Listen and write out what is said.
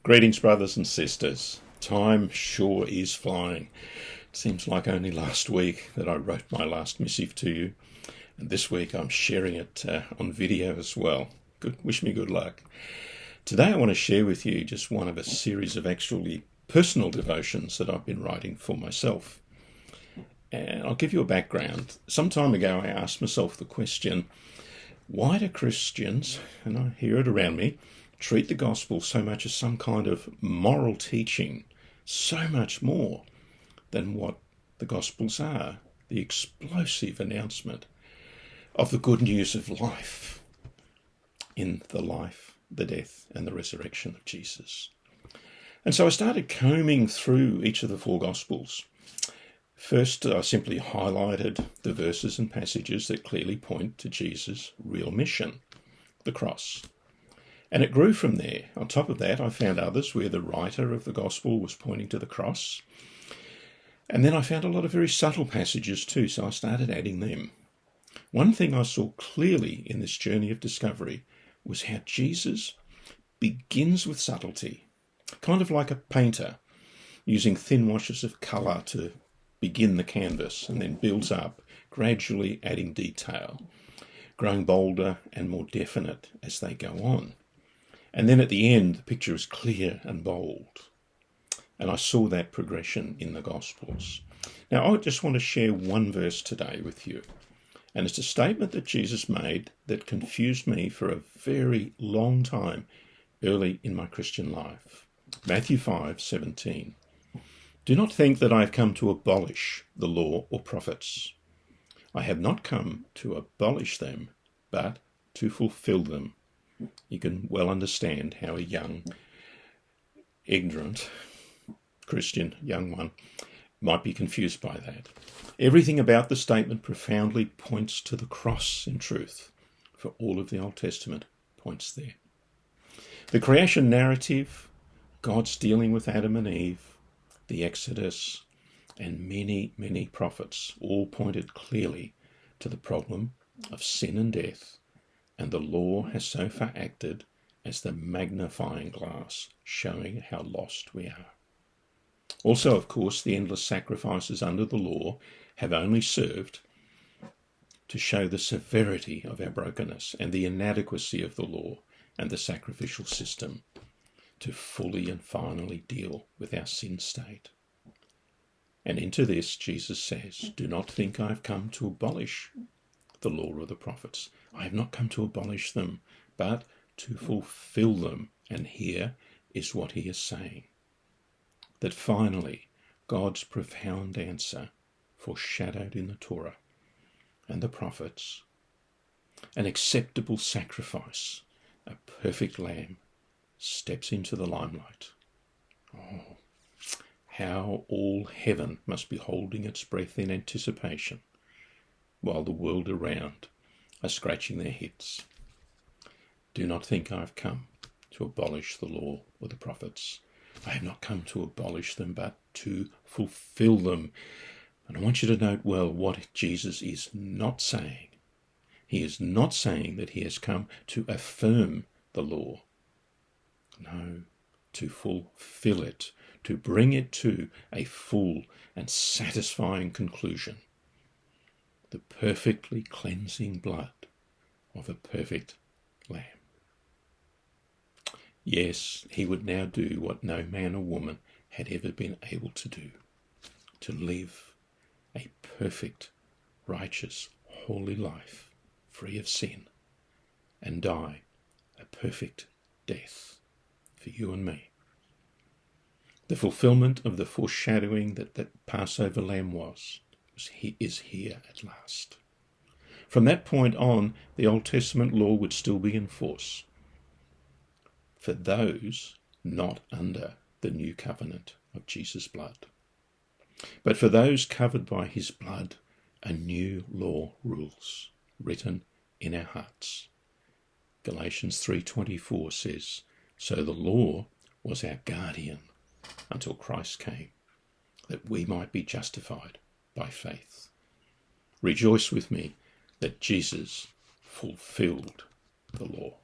Greetings, brothers and sisters. Time sure is flying. It seems like only last week that I wrote my last missive to you, and this week I'm sharing it on video as well. Wish me good luck. Today I want to share with you just one of a series of actually personal devotions that I've been writing for myself. And I'll give you a background. Some time ago I asked myself the question, why do Christians, and I hear it around me, treat the gospel so much as some kind of moral teaching, so much more than what the gospels are, the explosive announcement of the good news of life in the life, the death, and the resurrection of Jesus. And so I started combing through each of the four gospels. First, I simply highlighted the verses and passages that clearly point to Jesus' real mission, the cross. And it grew from there. On top of that, I found others where the writer of the gospel was pointing to the cross. And then I found a lot of very subtle passages too, so I started adding them. One thing I saw clearly in this journey of discovery was how Jesus begins with subtlety, kind of like a painter using thin washes of colour to begin the canvas and then builds up, gradually adding detail, growing bolder and more definite as they go on. And then at the end, the picture is clear and bold. And I saw that progression in the Gospels. Now, I just want to share one verse today with you. And it's a statement that Jesus made that confused me for a very long time early in my Christian life. Matthew 5:17. Do not think that I have come to abolish the law or prophets. I have not come to abolish them, but to fulfill them. You can well understand how a young, ignorant Christian, young one, might be confused by that. Everything about the statement profoundly points to the cross in truth, for all of the Old Testament points there. The creation narrative, God's dealing with Adam and Eve, the Exodus, and many, many prophets all pointed clearly to the problem of sin and death, and the law has so far acted as the magnifying glass showing how lost we are. Also, of course, the endless sacrifices under the law have only served to show the severity of our brokenness and the inadequacy of the law and the sacrificial system to fully and finally deal with our sin state. And into this, Jesus says, do not think I have come to abolish the law or the prophets. I have not come to abolish them, but to fulfill them. And here is what he is saying. That finally, God's profound answer, foreshadowed in the Torah and the prophets, an acceptable sacrifice, a perfect lamb, steps into the limelight. Oh, how all heaven must be holding its breath in anticipation, while the world around are scratching their heads. Do not think I have come to abolish the law or the prophets. I have not come to abolish them, but to fulfill them. And I want you to note well what Jesus is not saying. He is not saying that he has come to affirm the law. No, to fulfill it, to bring it to a full and satisfying conclusion. The perfectly cleansing blood of a perfect lamb. Yes, he would now do what no man or woman had ever been able to do, to live a perfect, righteous, holy life, free of sin, and die a perfect death for you and me. The fulfillment of the foreshadowing that Passover lamb is here at last. From that point on, the Old Testament law would still be in force for those not under the new covenant of Jesus' blood. But for those covered by his blood, a new law rules, written in our hearts. Galatians 3:24 says, so the law was our guardian until Christ came, that we might be justified by faith. Rejoice with me that Jesus fulfilled the law.